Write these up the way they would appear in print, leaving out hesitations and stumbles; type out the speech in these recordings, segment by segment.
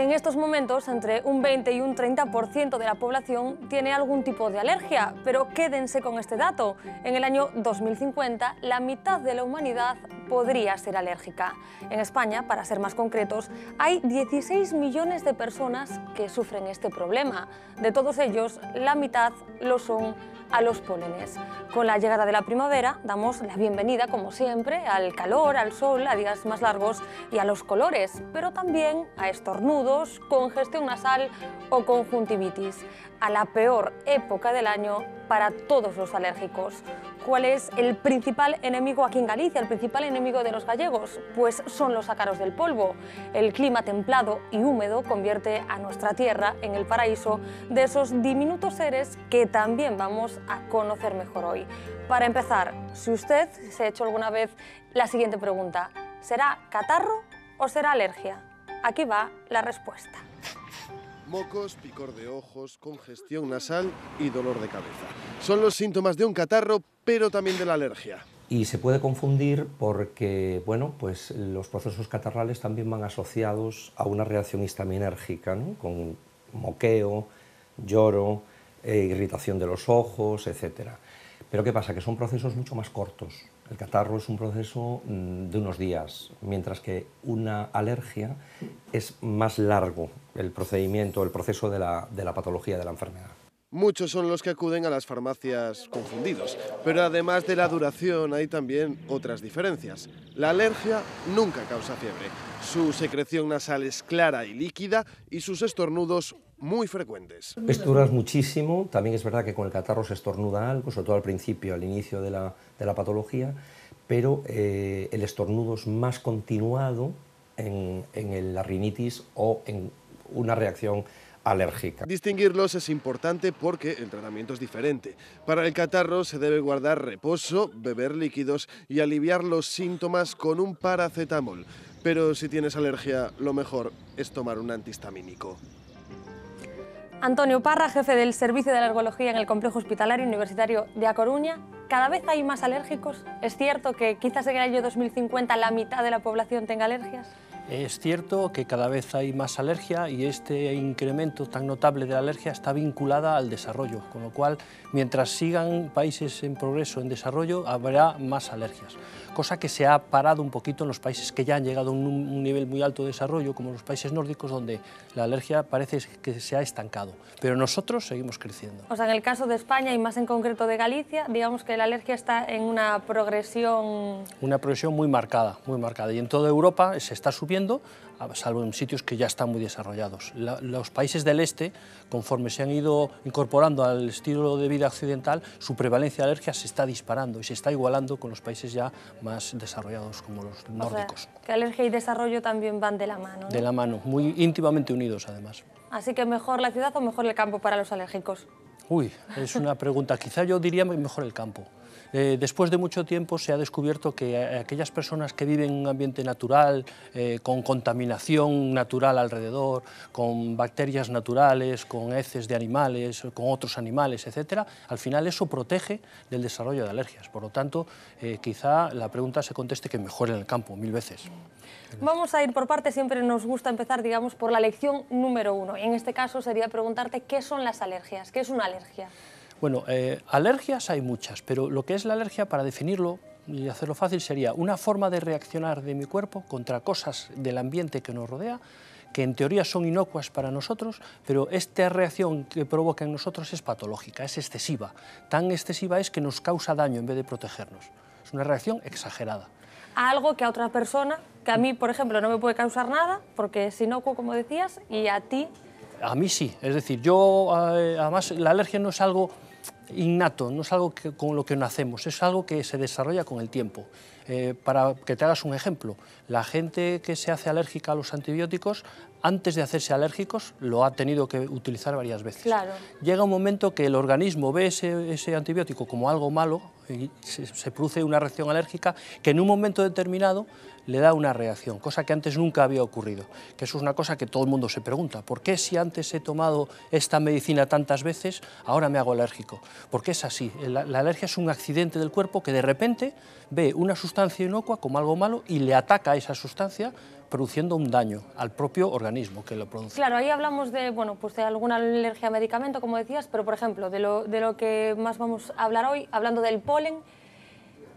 En estos momentos, entre un 20 y un 30% de la población tiene algún tipo de alergia, pero quédense con este dato. En el año 2050, la mitad de la humanidad podría ser alérgica. En España, para ser más concretos, hay 16 millones de personas que sufren este problema. De todos ellos, la mitad lo son a los pólenes. Con la llegada de la primavera damos la bienvenida, como siempre, al calor, al sol, a días más largos y a los colores, pero también a estornudos, congestión nasal o conjuntivitis, a la peor época del año para todos los alérgicos. ¿Cuál es el principal enemigo aquí en Galicia, el principal enemigo de los gallegos? Pues son los ácaros del polvo. El clima templado y húmedo convierte a nuestra tierra en el paraíso de esos diminutos seres que también vamos a conocer mejor hoy. Para empezar, si usted se ha hecho alguna vez la siguiente pregunta, ¿será catarro o será alergia? Aquí va la respuesta. Mocos, picor de ojos, congestión nasal y dolor de cabeza. Son los síntomas de un catarro, pero también de la alergia. Y se puede confundir porque, bueno, pues los procesos catarrales también van asociados a una reacción histaminérgica, ¿no? Con moqueo, lloro, irritación de los ojos, etc. Pero ¿qué pasa? Que son procesos mucho más cortos. El catarro es un proceso de unos días, mientras que una alergia es más largo el procedimiento, el proceso de la patología de la enfermedad. Muchos son los que acuden a las farmacias confundidos, pero además de la duración hay también otras diferencias. La alergia nunca causa fiebre, su secreción nasal es clara y líquida y sus estornudos muy frecuentes. Estornudas muchísimo, también es verdad que con el catarro se estornuda algo, sobre todo al principio, al inicio de la patología, pero el estornudo es más continuado en la rinitis o en una reacción alérgica. Distinguirlos es importante porque el tratamiento es diferente. Para el catarro se debe guardar reposo, beber líquidos y aliviar los síntomas con un paracetamol. Pero si tienes alergia, lo mejor es tomar un antihistamínico. Antonio Parra, jefe del Servicio de Alergología en el Complejo Hospitalario Universitario de A Coruña. ¿Cada vez hay más alérgicos? ¿Es cierto que quizás en el año 2050 la mitad de la población tenga alergias? Es cierto que cada vez hay más alergia y este incremento tan notable de la alergia está vinculada al desarrollo, con lo cual, mientras sigan países en progreso, en desarrollo, habrá más alergias. Cosa que se ha parado un poquito en los países que ya han llegado a un nivel muy alto de desarrollo, como los países nórdicos, donde la alergia parece que se ha estancado. Pero nosotros seguimos creciendo. O sea, en el caso de España y más en concreto de Galicia, digamos que la alergia está en una progresión... Una progresión muy marcada, muy marcada. Y en toda Europa se está subiendo, salvo en sitios que ya están muy desarrollados. Los países del este, conforme se han ido incorporando al estilo de vida occidental, su prevalencia de alergias se está disparando y se está igualando con los países ya más desarrollados, como los nórdicos. O sea, que alergia y desarrollo también van de la mano, ¿no? De la mano, muy íntimamente unidos además. Así que ¿mejor la ciudad o mejor el campo para los alérgicos? Uy, es una pregunta. Quizá yo diría mejor el campo. Después de mucho tiempo se ha descubierto que aquellas personas que viven en un ambiente natural, con contaminación natural alrededor, con bacterias naturales, con heces de animales, con otros animales, etc., al final eso protege del desarrollo de alergias. Por lo tanto, quizá la pregunta se conteste que mejor en el campo, 1000 veces. Vamos a ir por partes, siempre nos gusta empezar, digamos, por la lección número 1. Y en este caso sería preguntarte qué son las alergias, qué es una alergia. Bueno, alergias hay muchas, pero lo que es la alergia, para definirlo y hacerlo fácil, sería una forma de reaccionar de mi cuerpo contra cosas del ambiente que nos rodea, que en teoría son inocuas para nosotros, pero esta reacción que provoca en nosotros es patológica, es excesiva. Tan excesiva es que nos causa daño en vez de protegernos. Es una reacción exagerada. A algo que a otra persona, que a mí, por ejemplo, no me puede causar nada, porque es inocuo, como decías, y a ti... A mí sí, es decir, yo, además, la alergia no es algo innato, no es algo con lo que nacemos, es algo que se desarrolla con el tiempo. Para que te hagas un ejemplo, la gente que se hace alérgica a los antibióticos, antes de hacerse alérgicos, lo ha tenido que utilizar varias veces. Claro. Llega un momento que el organismo ve ese antibiótico como algo malo y se produce una reacción alérgica que en un momento determinado le da una reacción, cosa que antes nunca había ocurrido. Que eso es una cosa que todo el mundo se pregunta. ¿Por qué si antes he tomado esta medicina tantas veces, ahora me hago alérgico? Porque es así. La alergia es un accidente del cuerpo que de repente ve una sustancia inocua como algo malo y le ataca a esa sustancia produciendo un daño al propio organismo que lo produce. Claro, ahí hablamos de, bueno, pues de alguna alergia a medicamento, como decías, pero por ejemplo, de lo que más vamos a hablar hoy, hablando del polen,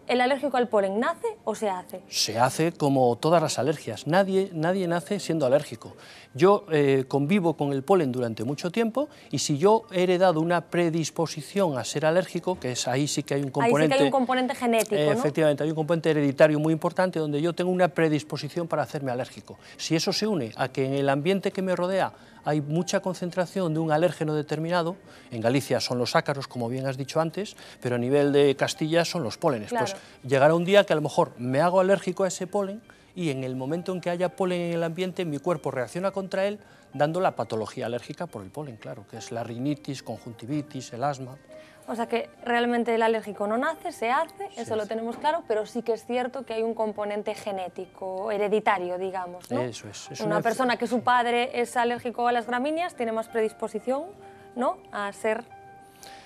¿el alérgico al polen nace o se hace? Se hace como todas las alergias. Nadie nace siendo alérgico. Yo convivo con el polen durante mucho tiempo y si yo he heredado una predisposición a ser alérgico, que es ahí sí que hay un componente... Ahí sí que hay un componente genético, ¿no? Efectivamente, hay un componente hereditario muy importante donde yo tengo una predisposición para hacerme alérgico. Si eso se une a que en el ambiente que me rodea hay mucha concentración de un alérgeno determinado, en Galicia son los ácaros, como bien has dicho antes, pero a nivel de Castilla son los pólenes. Claro. Pues llegará un día que a lo mejor me hago alérgico a ese polen y en el momento en que haya polen en el ambiente, mi cuerpo reacciona contra él, dando la patología alérgica por el polen, claro, que es la rinitis, conjuntivitis, el asma. O sea que realmente el alérgico no nace, se hace, eso lo tenemos claro, pero sí que es cierto que hay un componente genético, hereditario, digamos, ¿no? Eso es. Una persona que su padre es alérgico a las gramíneas tiene más predisposición, ¿no?, a ser...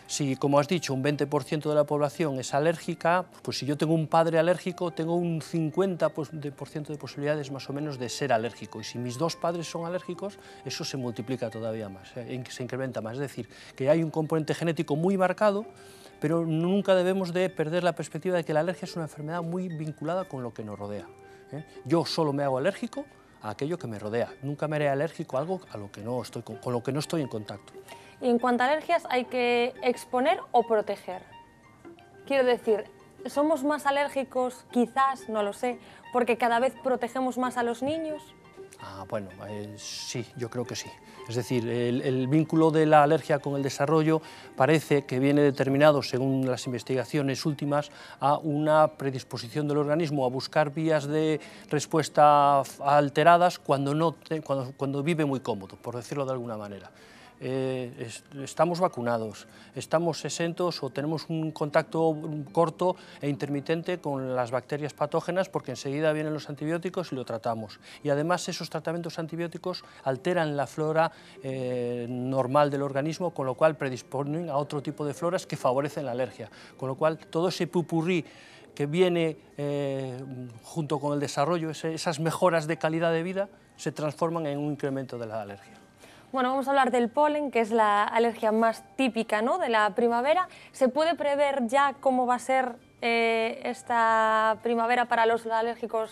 Si, como has dicho, un 20% de la población es alérgica, pues si yo tengo un padre alérgico, tengo un 50% de posibilidades más o menos de ser alérgico. Y si mis dos padres son alérgicos, eso se multiplica todavía más, se incrementa más. Es decir, que hay un componente genético muy marcado, pero nunca debemos de perder la perspectiva de que la alergia es una enfermedad muy vinculada con lo que nos rodea. Yo solo me hago alérgico a aquello que me rodea. Nunca me haré alérgico a algo a lo que no estoy, con lo que no estoy en contacto. Y en cuanto a alergias, ¿hay que exponer o proteger? Quiero decir, ¿somos más alérgicos? Quizás, no lo sé, porque cada vez protegemos más a los niños. Bueno, sí, yo creo que sí. Es decir, el vínculo de la alergia con el desarrollo parece que viene determinado, según las investigaciones últimas, a una predisposición del organismo a buscar vías de respuesta alteradas cuando vive muy cómodo, por decirlo de alguna manera. Estamos vacunados, estamos exentos o tenemos un contacto corto e intermitente con las bacterias patógenas porque enseguida vienen los antibióticos y lo tratamos. Y además esos tratamientos antibióticos alteran la flora normal del organismo, con lo cual predisponen a otro tipo de floras que favorecen la alergia. Con lo cual todo ese pupurrí que viene junto con el desarrollo, esas mejoras de calidad de vida, se transforman en un incremento de la alergia. Bueno, vamos a hablar del polen, que es la alergia más típica, ¿no?, de la primavera. ¿Se puede prever ya cómo va a ser esta primavera para los alérgicos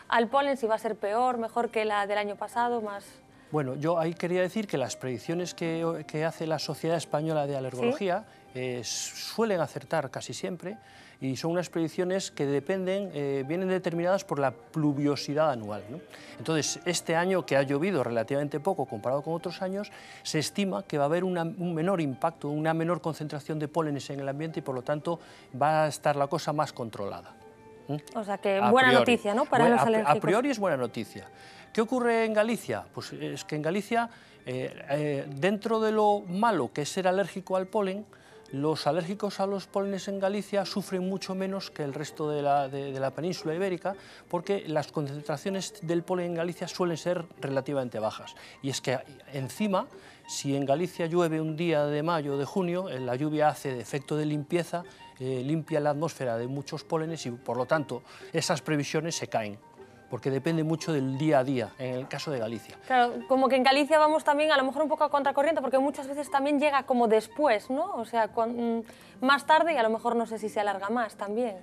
al polen? Si va a ser peor, mejor que la del año pasado, más... Bueno, yo ahí quería decir que las predicciones que hace la Sociedad Española de Alergología suelen acertar casi siempre, y son unas predicciones que vienen determinadas por la pluviosidad anual, ¿no? Entonces, este año, que ha llovido relativamente poco comparado con otros años, se estima que va a haber un menor impacto, una menor concentración de pólenes en el ambiente y por lo tanto va a estar la cosa más controlada. O sea que buena noticia, ¿no?, para los alérgicos. A priori es buena noticia. ¿Qué ocurre en Galicia? Pues es que en Galicia, dentro de lo malo que es ser alérgico al polen, los alérgicos a los pólenes en Galicia sufren mucho menos que el resto de la península ibérica, porque las concentraciones del polen en Galicia suelen ser relativamente bajas. Y es que encima, si en Galicia llueve un día de mayo o de junio, la lluvia hace de efecto de limpieza, limpia la atmósfera de muchos pólenes y por lo tanto esas previsiones se caen, porque depende mucho del día a día, en el caso de Galicia. Claro, como que en Galicia vamos también a lo mejor un poco a contracorriente, porque muchas veces también llega como después, ¿no? O sea, más tarde y a lo mejor no sé si se alarga más también.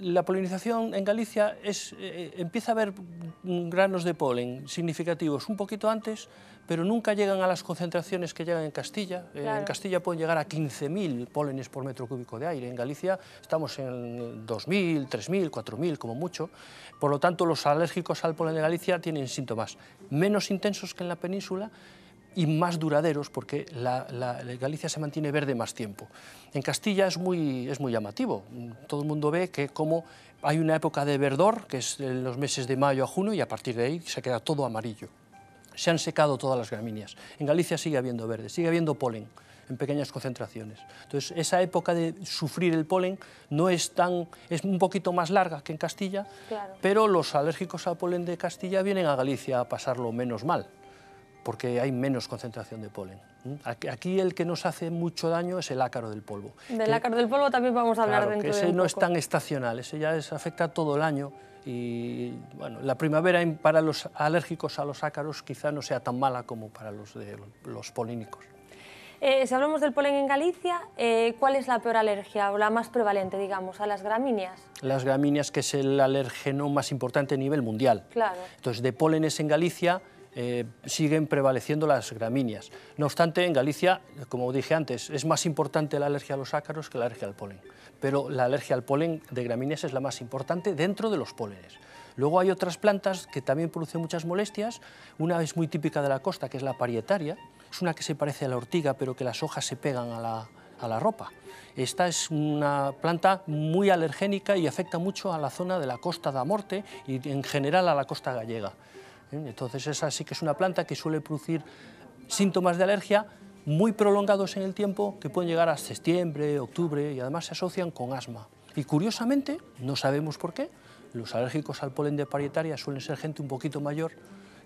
La polinización en Galicia empieza a haber granos de polen significativos un poquito antes, pero nunca llegan a las concentraciones que llegan en Castilla. Claro. En Castilla pueden llegar a 15.000 pólenes por metro cúbico de aire. En Galicia estamos en 2.000, 3.000, 4.000 como mucho. Por lo tanto, los alérgicos al polen de Galicia tienen síntomas menos intensos que en la península y más duraderos, porque Galicia se mantiene verde más tiempo. En Castilla es muy llamativo. Todo el mundo ve que como hay una época de verdor, que es en los meses de mayo a junio, y a partir de ahí se queda todo amarillo. Se han secado todas las gramíneas. En Galicia sigue habiendo verde, sigue habiendo polen en pequeñas concentraciones. Entonces, esa época de sufrir el polen es un poquito más larga que en Castilla, claro, pero los alérgicos al polen de Castilla vienen a Galicia a pasarlo menos mal. porque hay menos concentración de polen. Aquí el que nos hace mucho daño es el ácaro del polvo. Del ácaro del polvo también vamos a hablar claro, dentro que de ese un no poco. es tan estacional, ese ya afecta todo el año y bueno, la primavera para los alérgicos a los ácaros quizá no sea tan mala como para los polínicos. Si hablamos del polen en Galicia, ¿cuál es la peor alergia o la más prevalente, digamos, a las gramíneas? Las gramíneas, que es el alérgeno más importante a nivel mundial. Claro. Entonces, de pólenes en Galicia siguen prevaleciendo las gramíneas. No obstante, en Galicia, como dije antes, es más importante la alergia a los ácaros que la alergia al polen. Pero la alergia al polen de gramíneas es la más importante dentro de los pólenes. Luego hay otras plantas que también producen muchas molestias. Una es muy típica de la costa, que es la parietaria. Es una que se parece a la ortiga, pero que las hojas se pegan a la ropa. Esta es una planta muy alergénica y afecta mucho a la zona de la Costa da Morte y en general a la costa gallega. Entonces esa sí que es una planta que suele producir síntomas de alergia muy prolongados en el tiempo, que pueden llegar a septiembre, octubre, y además se asocian con asma. Y curiosamente, no sabemos por qué, los alérgicos al polen de parietaria suelen ser gente un poquito mayor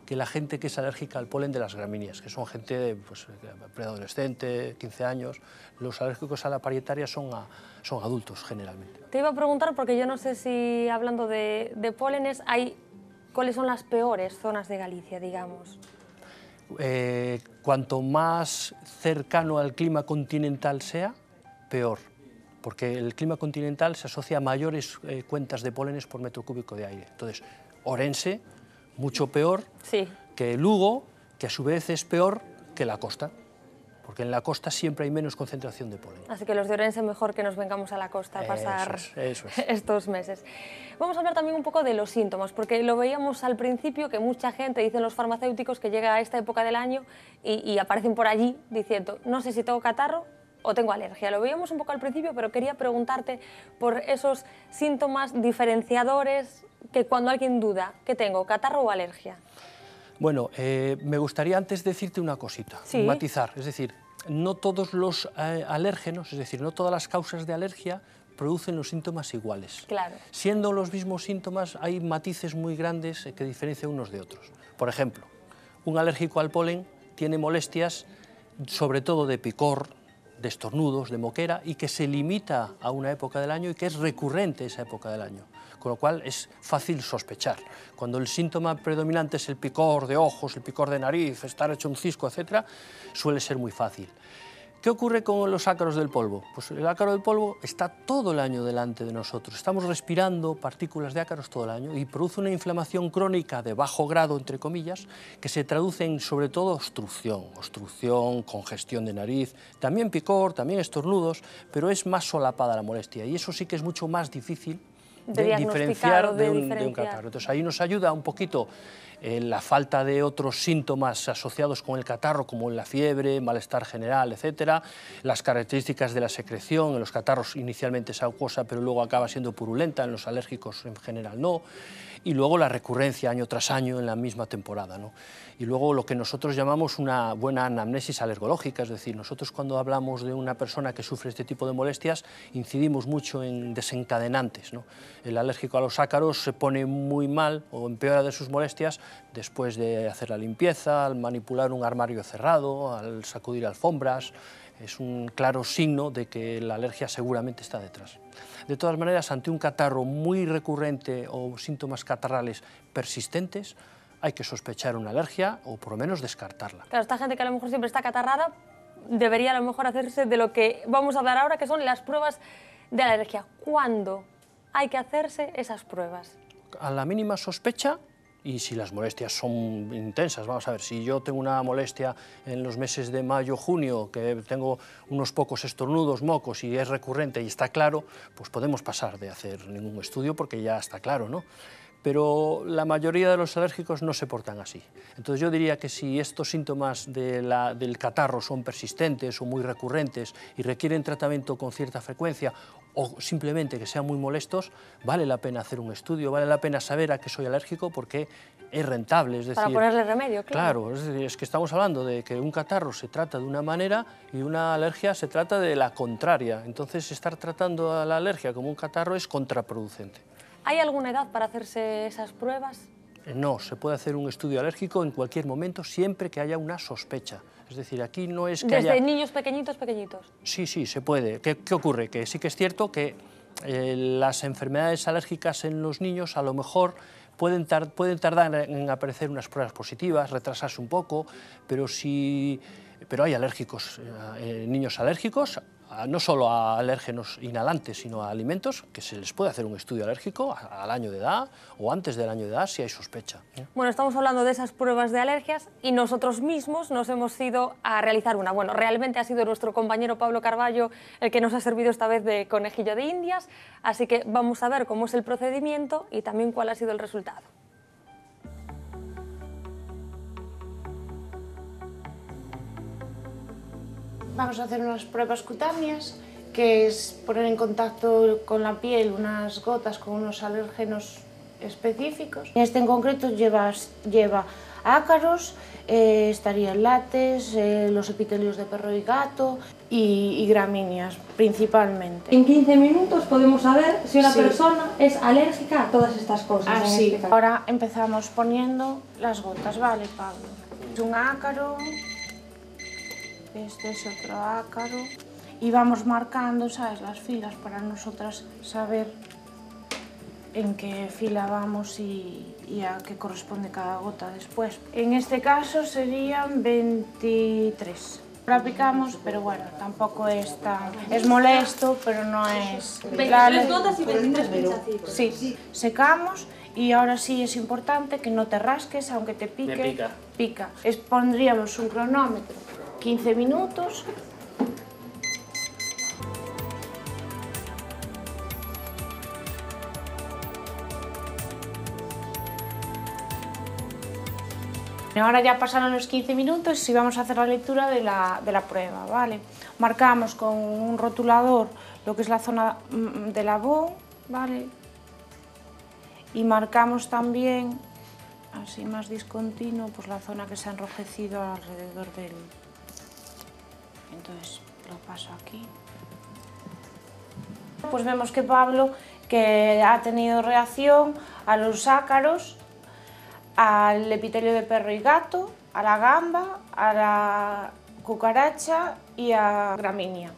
que la gente que es alérgica al polen de las gramíneas, que son gente pues, preadolescente, 15 años. Los alérgicos a la parietaria son adultos generalmente. Te iba a preguntar, porque yo no sé si hablando de pólenes, ¿cuáles son las peores zonas de Galicia, digamos? Cuanto más cercano al clima continental sea, peor, porque el clima continental se asocia a mayores cuentas de pólenes por metro cúbico de aire. Entonces, Orense, mucho peor Sí. que Lugo, que a su vez es peor que la costa, porque en la costa siempre hay menos concentración de polen. Así que los de Orense mejor que nos vengamos a la costa a pasar eso es. estos meses. Vamos a hablar también un poco de los síntomas, porque lo veíamos al principio, que mucha gente, dicen los farmacéuticos, que llega a esta época del año y aparecen por allí diciendo, no sé si tengo catarro o tengo alergia. Lo veíamos un poco al principio, pero quería preguntarte por esos síntomas diferenciadores que cuando alguien duda, ¿qué tengo, catarro o alergia? Bueno, me gustaría antes decirte una cosita, Sí. matizar, es decir, no todos los alérgenos, es decir, no todas las causas de alergia producen los síntomas iguales. Claro. Siendo los mismos síntomas, hay matices muy grandes que diferencian unos de otros. Por ejemplo, un alérgico al polen tiene molestias, sobre todo de picor, de estornudos, de moquera, y que se limita a una época del año y que es recurrente esa época del año, con lo cual es fácil sospechar. Cuando el síntoma predominante es el picor de ojos, el picor de nariz, estar hecho un cisco, etc., suele ser muy fácil. ¿Qué ocurre con los ácaros del polvo? Pues el ácaro del polvo está todo el año delante de nosotros. Estamos respirando partículas de ácaros todo el año y produce una inflamación crónica de bajo grado, entre comillas, que se traduce en, sobre todo, obstrucción, congestión de nariz, también picor, también estornudos, pero es más solapada la molestia y eso sí que es mucho más difícil de diferenciar de un catarro. Entonces ahí nos ayuda un poquito la falta de otros síntomas asociados con el catarro, como la fiebre, malestar general, etcétera, las características de la secreción, en los catarros inicialmente es acuosa, pero luego acaba siendo purulenta, en los alérgicos en general no, y luego la recurrencia año tras año en la misma temporada, ¿no? Y luego lo que nosotros llamamos una buena anamnesis alergológica, es decir, nosotros cuando hablamos de una persona que sufre este tipo de molestias incidimos mucho en desencadenantes, ¿no? El alérgico a los ácaros se pone muy mal o empeora de sus molestias después de hacer la limpieza, al manipular un armario cerrado, al sacudir alfombras. Es un claro signo de que la alergia seguramente está detrás. De todas maneras, ante un catarro muy recurrente o síntomas catarrales persistentes, hay que sospechar una alergia o por lo menos descartarla. Claro, esta gente que a lo mejor siempre está catarrada debería a lo mejor hacerse de lo que vamos a hablar ahora, que son las pruebas de alergia. ¿Cuándo hay que hacerse esas pruebas? A la mínima sospecha, y si las molestias son intensas, vamos a ver, si yo tengo una molestia en los meses de mayo, junio, que tengo unos pocos estornudos, mocos y es recurrente y está claro, pues podemos pasar de hacer ningún estudio porque ya está claro, ¿no? Pero la mayoría de los alérgicos no se portan así. Entonces yo diría que si estos síntomas del catarro son persistentes o muy recurrentes y requieren tratamiento con cierta frecuencia o simplemente que sean muy molestos, vale la pena hacer un estudio, vale la pena saber a qué soy alérgico porque es rentable. Es decir, para ponerle remedio, claro. Claro, es decir, es que estamos hablando de que un catarro se trata de una manera y una alergia se trata de la contraria. Entonces estar tratando a la alergia como un catarro es contraproducente. ¿Hay alguna edad para hacerse esas pruebas? No, se puede hacer un estudio alérgico en cualquier momento, siempre que haya una sospecha. Es decir, aquí no es que ¿Desde niños pequeñitos? Sí, se puede. ¿Qué ocurre? Que sí que es cierto que las enfermedades alérgicas en los niños a lo mejor pueden tardar en aparecer unas pruebas positivas, retrasarse un poco, pero hay alérgicos, niños alérgicos, no solo a alérgenos inhalantes, sino a alimentos, que se les puede hacer un estudio alérgico al año de edad o antes del año de edad si hay sospecha. Bueno, estamos hablando de esas pruebas de alergias y nosotros mismos nos hemos ido a realizar una. Bueno, realmente ha sido nuestro compañero Pablo Carballo el que nos ha servido esta vez de conejillo de Indias, así que vamos a ver cómo es el procedimiento y también cuál ha sido el resultado. Vamos a hacer unas pruebas cutáneas, que es poner en contacto con la piel unas gotas con unos alérgenos específicos. Este en concreto lleva ácaros, estaría el látex, los epitelios de perro y gato y gramíneas principalmente. En 15 minutos podemos saber si una persona es alérgica a todas estas cosas. Así, ahora empezamos poniendo las gotas, ¿vale, Pablo? Es un ácaro. Este es otro ácaro y vamos marcando, ¿sabes?, las filas para nosotras saber en qué fila vamos y a qué corresponde cada gota después. En este caso serían 23. Lo aplicamos, pero bueno, tampoco es tan... es molesto, pero no es... 23 gotas y 23 pinchacitos. Sí, secamos y ahora sí es importante que no te rasques, aunque te pique. Pica. Pondríamos un cronómetro. 15 minutos. Ahora ya pasaron los 15 minutos y vamos a hacer la lectura de la prueba, ¿vale? Marcamos con un rotulador lo que es la zona de la boca, ¿vale? Y marcamos también, así más discontinuo, pues la zona que se ha enrojecido alrededor del... Entonces lo paso aquí. Pues vemos que Pablo que ha tenido reacción a los ácaros, al epitelio de perro y gato, a la gamba, a la cucaracha y a gramínea.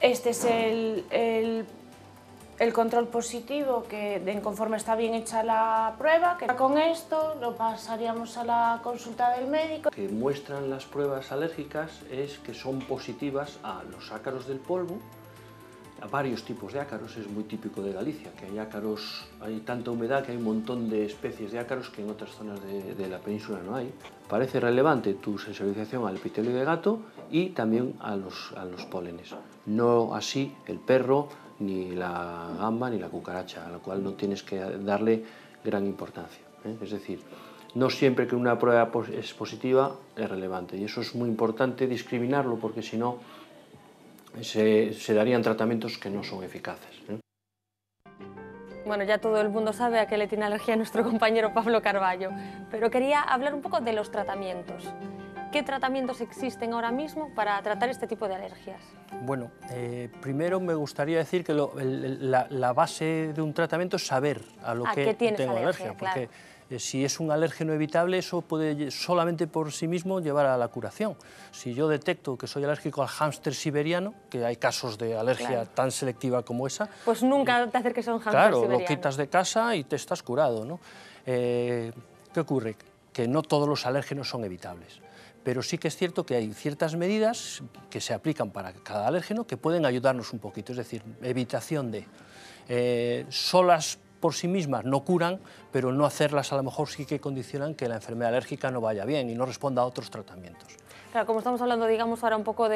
Este es el control positivo que conforme está bien hecha la prueba, que con esto lo pasaríamos a la consulta del médico. Lo que muestran las pruebas alérgicas es que son positivas a los ácaros del polvo, a varios tipos de ácaros, es muy típico de Galicia, que hay ácaros, hay tanta humedad que hay un montón de especies de ácaros que en otras zonas de la península no hay. Parece relevante tu sensibilización al epitelio de gato y también a los pólenes, no así el perro, ni la gamba ni la cucaracha, a la cual no tienes que darle gran importancia, ¿eh? Es decir, no siempre que una prueba es positiva es relevante y eso es muy importante discriminarlo porque si no se darían tratamientos que no son eficaces, ¿eh? Bueno, ya todo el mundo sabe a qué le tiene alergia nuestro compañero Pablo Carballo, pero quería hablar un poco de los tratamientos. ¿Qué tratamientos existen ahora mismo para tratar este tipo de alergias? Bueno, primero me gustaría decir que la base de un tratamiento es saber a lo que tengo alergia, porque si es un alérgeno evitable, eso puede solamente por sí mismo llevar a la curación. Si yo detecto que soy alérgico al hámster siberiano, que hay casos de alergia tan selectiva como esa... Pues nunca te acerques a un hámster siberiano. Claro, lo quitas de casa y te estás curado, ¿no? ¿Qué ocurre? Que no todos los alérgenos son evitables. Pero sí que es cierto que hay ciertas medidas que se aplican para cada alérgeno que pueden ayudarnos un poquito, es decir, evitación de... solas por sí mismas no curan, pero no hacerlas a lo mejor sí que condicionan que la enfermedad alérgica no vaya bien y no responda a otros tratamientos. Claro, como estamos hablando, digamos, ahora un poco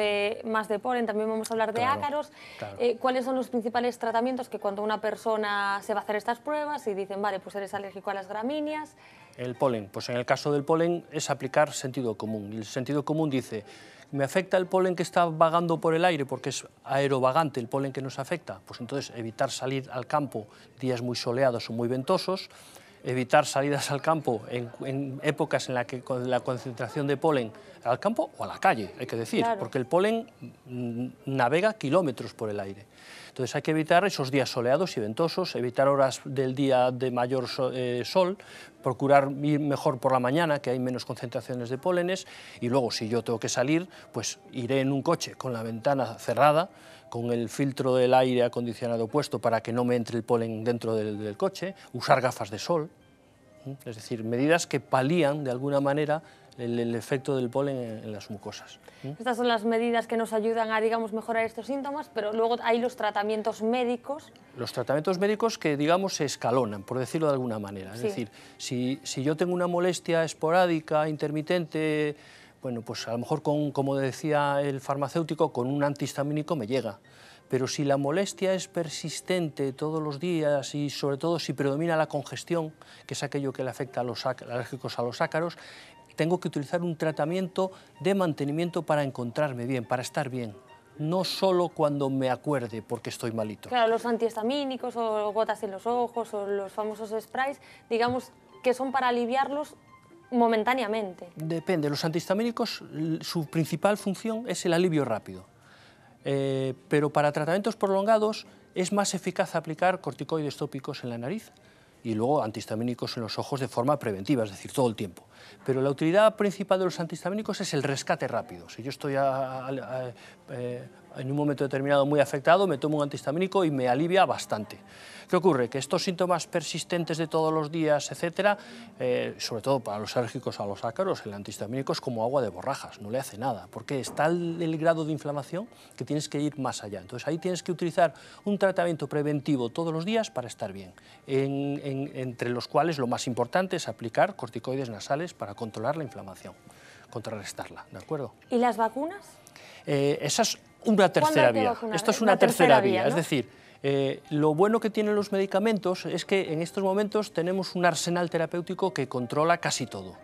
más de polen, también vamos a hablar de ácaros. Claro. ¿Cuáles son los principales tratamientos que cuando una persona se va a hacer estas pruebas y dicen, vale, pues eres alérgico a las gramíneas? El polen, pues en el caso del polen es aplicar sentido común. El sentido común dice, ¿me afecta el polen que está vagando por el aire porque es aerovagante el polen que nos afecta? Pues entonces evitar salir al campo días muy soleados o muy ventosos, evitar salidas al campo en épocas en las que con la concentración de polen al campo o a la calle, hay que decir, claro, porque el polen navega kilómetros por el aire. Entonces hay que evitar esos días soleados y ventosos, evitar horas del día de mayor sol, procurar ir mejor por la mañana, que hay menos concentraciones de pólenes, y luego si yo tengo que salir, pues iré en un coche con la ventana cerrada, con el filtro del aire acondicionado puesto para que no me entre el polen dentro del coche, usar gafas de sol, es decir, medidas que palían de alguna manera el efecto del polen en las mucosas. Estas son las medidas que nos ayudan a, digamos, mejorar estos síntomas, pero luego hay los tratamientos médicos. Los tratamientos médicos que, digamos, se escalonan, por decirlo de alguna manera. Es decir, si yo tengo una molestia esporádica, intermitente, bueno, pues a lo mejor, como decía el farmacéutico, con un antihistamínico me llega. Pero si la molestia es persistente todos los días y sobre todo si predomina la congestión, que es aquello que le afecta a los alérgicos a los ácaros, tengo que utilizar un tratamiento de mantenimiento para encontrarme bien, para estar bien. No solo cuando me acuerde porque estoy malito. Claro, los antihistamínicos o gotas en los ojos o los famosos sprays, digamos que son para aliviarlos momentáneamente. Depende, los antihistamínicos, su principal función es el alivio rápido. Pero para tratamientos prolongados es más eficaz aplicar corticoides tópicos en la nariz y luego antihistamínicos en los ojos de forma preventiva, es decir, todo el tiempo. Pero la utilidad principal de los antihistamínicos es el rescate rápido. Si yo estoy en un momento determinado muy afectado, me tomo un antihistamínico y me alivia bastante. ¿Qué ocurre? Que estos síntomas persistentes de todos los días, etcétera, sobre todo para los alérgicos a los ácaros, el antihistamínico es como agua de borrajas, no le hace nada, porque está el grado de inflamación que tienes que ir más allá. Entonces ahí tienes que utilizar un tratamiento preventivo todos los días para estar bien, entre los cuales lo más importante es aplicar corticoides nasales para controlar la inflamación, contrarrestarla, ¿de acuerdo? ¿Y las vacunas? Esa es una tercera vía. Esto es una tercera vía, ¿no? Es decir, lo bueno que tienen los medicamentos es que en estos momentos tenemos un arsenal terapéutico que controla casi todo.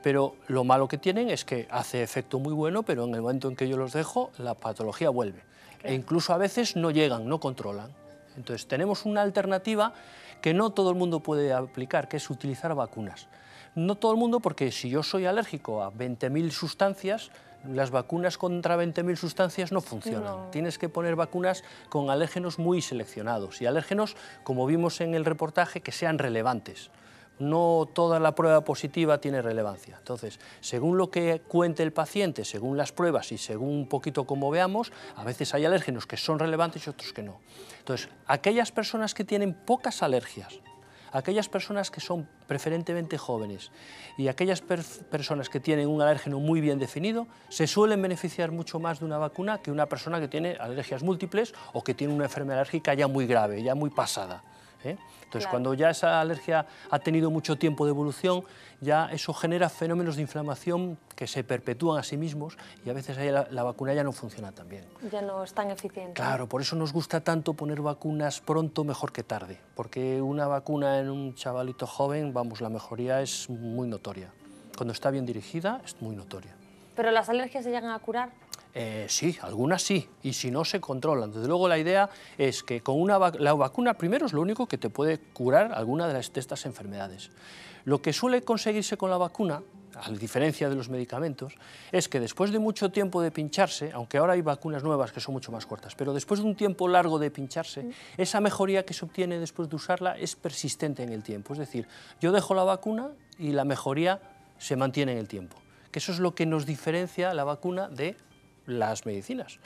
Pero lo malo que tienen es que hace efecto muy bueno, pero en el momento en que yo los dejo, la patología vuelve. E incluso a veces no llegan, no controlan. Entonces tenemos una alternativa que no todo el mundo puede aplicar, que es utilizar vacunas. No todo el mundo, porque si yo soy alérgico a 20.000 sustancias, las vacunas contra 20.000 sustancias no funcionan. No. Tienes que poner vacunas con alérgenos muy seleccionados y alérgenos, como vimos en el reportaje, que sean relevantes. No toda la prueba positiva tiene relevancia. Entonces, según lo que cuente el paciente, según las pruebas y según un poquito como veamos, a veces hay alérgenos que son relevantes y otros que no. Entonces, aquellas personas que tienen pocas alergias, aquellas personas que son preferentemente jóvenes y aquellas personas que tienen un alérgeno muy bien definido se suelen beneficiar mucho más de una vacuna que una persona que tiene alergias múltiples o que tiene una enfermedad alérgica ya muy grave, ya muy pasada. Entonces, claro, cuando ya esa alergia ha tenido mucho tiempo de evolución, ya eso genera fenómenos de inflamación que se perpetúan a sí mismos y a veces ahí la vacuna ya no funciona tan bien. Ya no es tan eficiente. Claro, por eso nos gusta tanto poner vacunas pronto mejor que tarde, porque una vacuna en un chavalito joven, vamos, la mejoría es muy notoria. Cuando está bien dirigida, es muy notoria. ¿Pero las alergias se llegan a curar? Sí, algunas sí, y si no se controlan. Desde luego la idea es que con la vacuna primero es lo único que te puede curar alguna de estas enfermedades. Lo que suele conseguirse con la vacuna, a diferencia de los medicamentos, es que después de mucho tiempo de pincharse, aunque ahora hay vacunas nuevas que son mucho más cortas, pero después de un tiempo largo de pincharse, esa mejoría que se obtiene después de usarla es persistente en el tiempo. Es decir, yo dejo la vacuna y la mejoría se mantiene en el tiempo. Que eso es lo que nos diferencia la vacuna de las medicinas,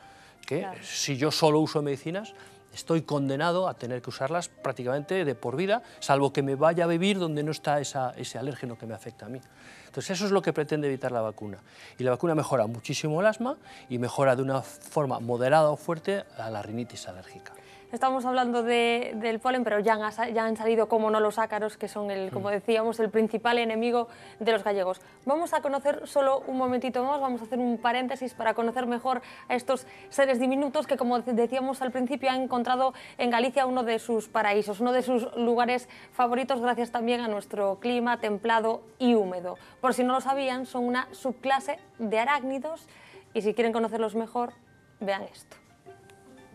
que claro, si yo solo uso medicinas, estoy condenado a tener que usarlas prácticamente de por vida, salvo que me vaya a vivir donde no está ese alérgeno que me afecta a mí. Entonces eso es lo que pretende evitar la vacuna. Y la vacuna mejora muchísimo el asma y mejora de una forma moderada o fuerte a la rinitis alérgica. Estamos hablando del polen, pero ya han salido, como no, los ácaros, que son, como decíamos, el principal enemigo de los gallegos. Vamos a conocer solo un momentito más, vamos a hacer un paréntesis para conocer mejor a estos seres diminutos que, como decíamos al principio, han encontrado en Galicia uno de sus paraísos, uno de sus lugares favoritos, gracias también a nuestro clima templado y húmedo. Por si no lo sabían, son una subclase de arácnidos y si quieren conocerlos mejor, vean esto.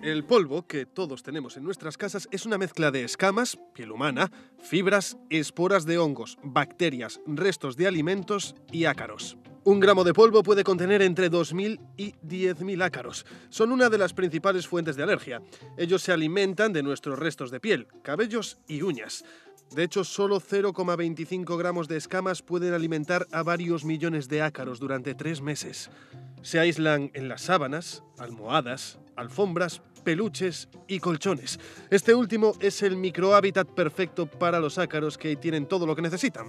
El polvo que todos tenemos en nuestras casas es una mezcla de escamas, piel humana, fibras, esporas de hongos, bacterias, restos de alimentos y ácaros. 1 gramo de polvo puede contener entre 2.000 y 10.000 ácaros. Son una de las principales fuentes de alergia. Ellos se alimentan de nuestros restos de piel, cabellos y uñas. De hecho, solo 0,25 gramos de escamas pueden alimentar a varios millones de ácaros durante 3 meses. Se aíslan en las sábanas, almohadas, alfombras, peluches y colchones. Este último es el microhábitat perfecto para los ácaros, que tienen todo lo que necesitan.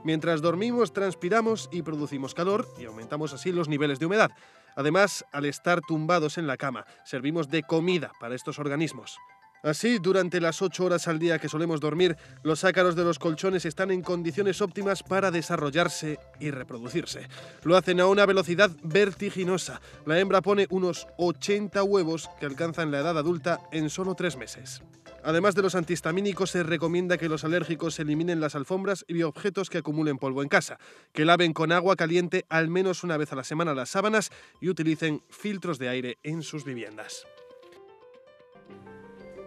Mientras dormimos, transpiramos y producimos calor y aumentamos así los niveles de humedad. Además, al estar tumbados en la cama, servimos de comida para estos organismos. Así, durante las 8 horas al día que solemos dormir, los ácaros de los colchones están en condiciones óptimas para desarrollarse y reproducirse. Lo hacen a una velocidad vertiginosa. La hembra pone unos 80 huevos que alcanzan la edad adulta en solo 3 meses. Además de los antihistamínicos, se recomienda que los alérgicos eliminen las alfombras y objetos que acumulen polvo en casa, que laven con agua caliente al menos una vez a la semana las sábanas y utilicen filtros de aire en sus viviendas.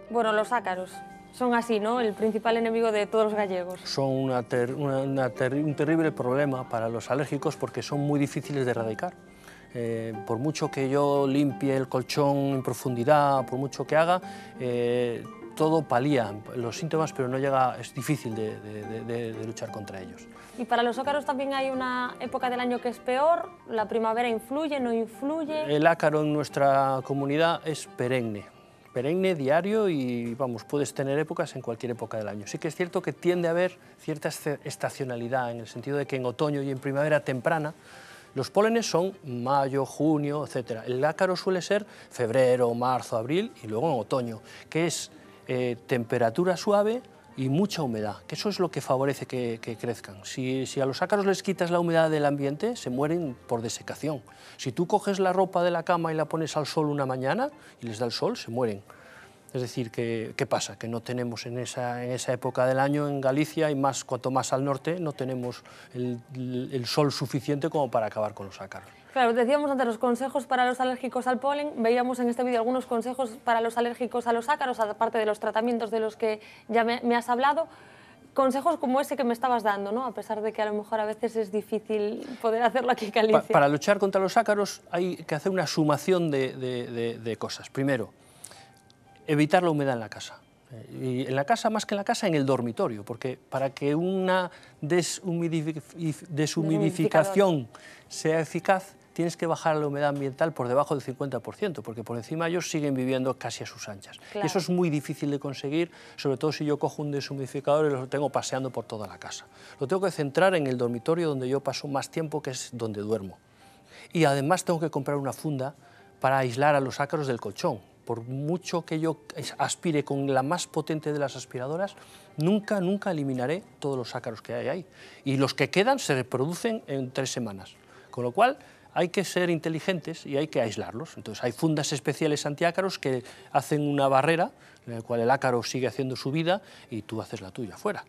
Bueno, los ácaros son así, ¿no? El principal enemigo de todos los gallegos. Son un terrible problema para los alérgicos porque son muy difíciles de erradicar. Por mucho que yo limpie el colchón en profundidad, por mucho que haga, todo palía los síntomas, pero no llega, es difícil de luchar contra ellos. ¿Y para los ácaros también hay una época del año que es peor? ¿La primavera influye, no influye? El ácaro en nuestra comunidad es perenne, diario, y vamos, puedes tener épocas en cualquier época del año. Sí que es cierto que tiende a haber cierta estacionalidad, en el sentido de que en otoño y en primavera temprana los pólenes son mayo, junio, etc. El ácaro suele ser febrero, marzo, abril y luego en otoño, que es temperatura suave y mucha humedad, que eso es lo que favorece que crezcan. Si a los ácaros les quitas la humedad del ambiente, se mueren por desecación. Si tú coges la ropa de la cama y la pones al sol una mañana y les da el sol, se mueren. Es decir, ¿qué pasa? Que no tenemos en esa época del año en Galicia, y más cuanto más al norte, no tenemos el sol suficiente como para acabar con los ácaros. Claro, decíamos antes los consejos para los alérgicos al polen, veíamos en este vídeo algunos consejos para los alérgicos a los ácaros, aparte de los tratamientos de los que ya me has hablado. Consejos como ese que me estabas dando, ¿no? A pesar de que a lo mejor a veces es difícil poder hacerlo aquí en Galicia. Para luchar contra los ácaros hay que hacer una sumación de cosas. Primero, evitar la humedad en la casa. Y en la casa, más que en la casa, en el dormitorio, porque para que una deshumidificación sea eficaz, tienes que bajar la humedad ambiental por debajo del 50%, porque por encima ellos siguen viviendo casi a sus anchas. Claro. Y eso es muy difícil de conseguir, sobre todo si yo cojo un deshumidificador y lo tengo paseando por toda la casa. Lo tengo que centrar en el dormitorio, donde yo paso más tiempo, que es donde duermo. Y además tengo que comprar una funda para aislar a los ácaros del colchón. Por mucho que yo aspire con la más potente de las aspiradoras, nunca eliminaré todos los ácaros que hay ahí. Y los que quedan se reproducen en 3 semanas. Con lo cual, hay que ser inteligentes y hay que aislarlos. Entonces, hay fundas especiales antiácaros que hacen una barrera en la cual el ácaro sigue haciendo su vida y tú haces la tuya fuera.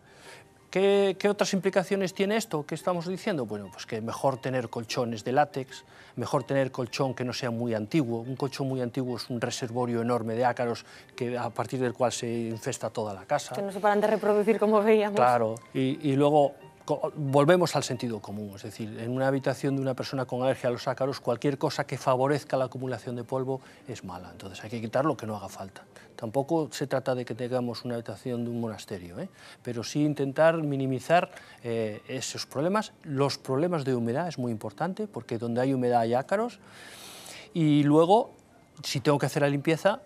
¿Qué otras implicaciones tiene esto? ¿Qué estamos diciendo? Bueno, pues que mejor tener colchones de látex, mejor tener colchón que no sea muy antiguo. Un colchón muy antiguo es un reservorio enorme de ácaros a partir del cual se infesta toda la casa. Que no se paran de reproducir, como veíamos. Claro, y luego volvemos al sentido común, es decir, en una habitación de una persona con alergia a los ácaros, cualquier cosa que favorezca la acumulación de polvo es mala, entonces hay que quitar lo que no haga falta. Tampoco se trata de que tengamos una habitación de un monasterio, pero sí intentar minimizar esos problemas. Los problemas de humedad es muy importante, porque donde hay humedad hay ácaros, y luego, si tengo que hacer la limpieza,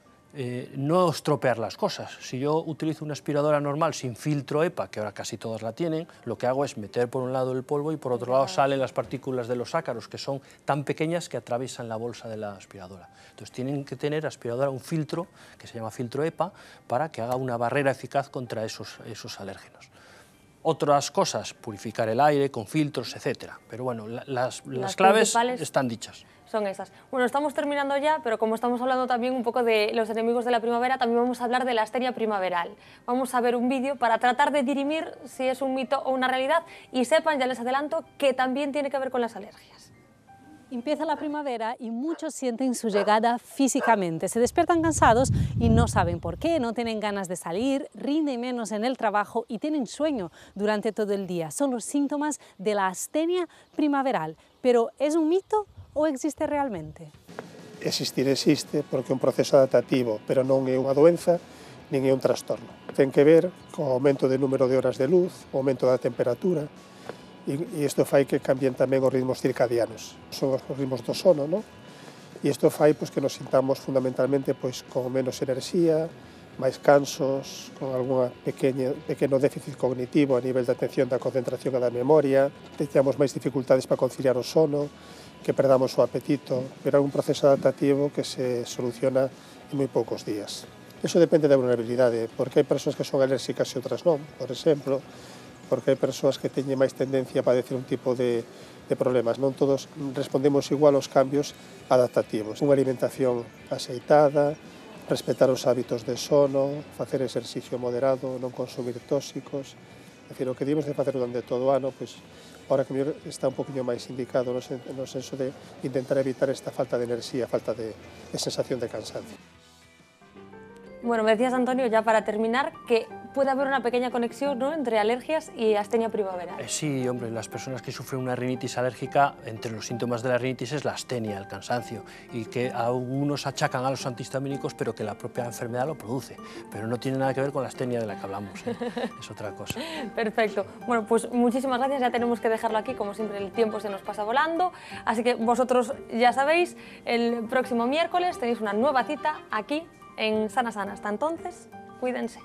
no estropear las cosas. Si yo utilizo una aspiradora normal sin filtro EPA, que ahora casi todas la tienen, lo que hago es meter por un lado el polvo y por otro lado salen las partículas de los ácaros, que son tan pequeñas que atraviesan la bolsa de la aspiradora. Entonces tienen que tener aspiradora un filtro, que se llama filtro EPA, para que haga una barrera eficaz contra esos alérgenos. Otras cosas, purificar el aire con filtros, etc. Pero bueno, las claves están dichas. Son esas. Bueno, estamos terminando ya, pero como estamos hablando también un poco de los enemigos de la primavera, también vamos a hablar de la asteria primaveral. Vamos a ver un vídeo para tratar de dirimir si es un mito o una realidad, y sepan, ya les adelanto, que también tiene que ver con las alergias. Empieza la primavera y muchos sienten su llegada físicamente. Se despiertan cansados y no saben por qué, no tienen ganas de salir, rinden menos en el trabajo y tienen sueño durante todo el día. Son los síntomas de la astenia primaveral. ¿Pero es un mito o existe realmente? Existir existe porque é un proceso adaptativo, pero non é unha doenza nin é un trastorno. Ten que ver co aumento do número de horas de luz, o aumento da temperatura, e isto fai que cambien tamén os ritmos circadianos. Son os ritmos do sono, non? E isto fai que nos sintamos fundamentalmente con menos enerxía, máis cansos, con algún pequeno déficit cognitivo a nivel da atención, da concentración e da memoria, teñamos máis dificultades para conciliar o sono, que perdamos o apetito, pero é un proceso adaptativo que se soluciona en moi poucos días. Iso depende da vulnerabilidade, porque hai persoas que son alérxicas e outras non, por exemplo, porque hai persoas que teñen máis tendencia a padecer un tipo de problemas. Non todos respondemos igual aos cambios adaptativos. Unha alimentación axeitada, respetar os hábitos de sono, facer exercicio moderado, non consumir tóxicos. É dicir, o que debemos de facer durante todo o ano, pois, ahora que mellor está un poquinho máis indicado no senso de intentar evitar esta falta de enerxía, falta de sensación de cansancio. Bueno, me decías, Antonio, ya para terminar, que puede haber una pequeña conexión, ¿no?, entre alergias y astenia primaveral. Sí, hombre, las personas que sufren una rinitis alérgica, entre los síntomas de la rinitis es la astenia, el cansancio, y que algunos achacan a los antihistamínicos, pero que la propia enfermedad lo produce. Pero no tiene nada que ver con la astenia de la que hablamos, ¿eh? Es otra cosa. Perfecto. Bueno, pues muchísimas gracias, ya tenemos que dejarlo aquí, como siempre el tiempo se nos pasa volando, así que vosotros ya sabéis, el próximo miércoles tenéis una nueva cita aquí en Sana Sana. Hasta entonces, cuídense.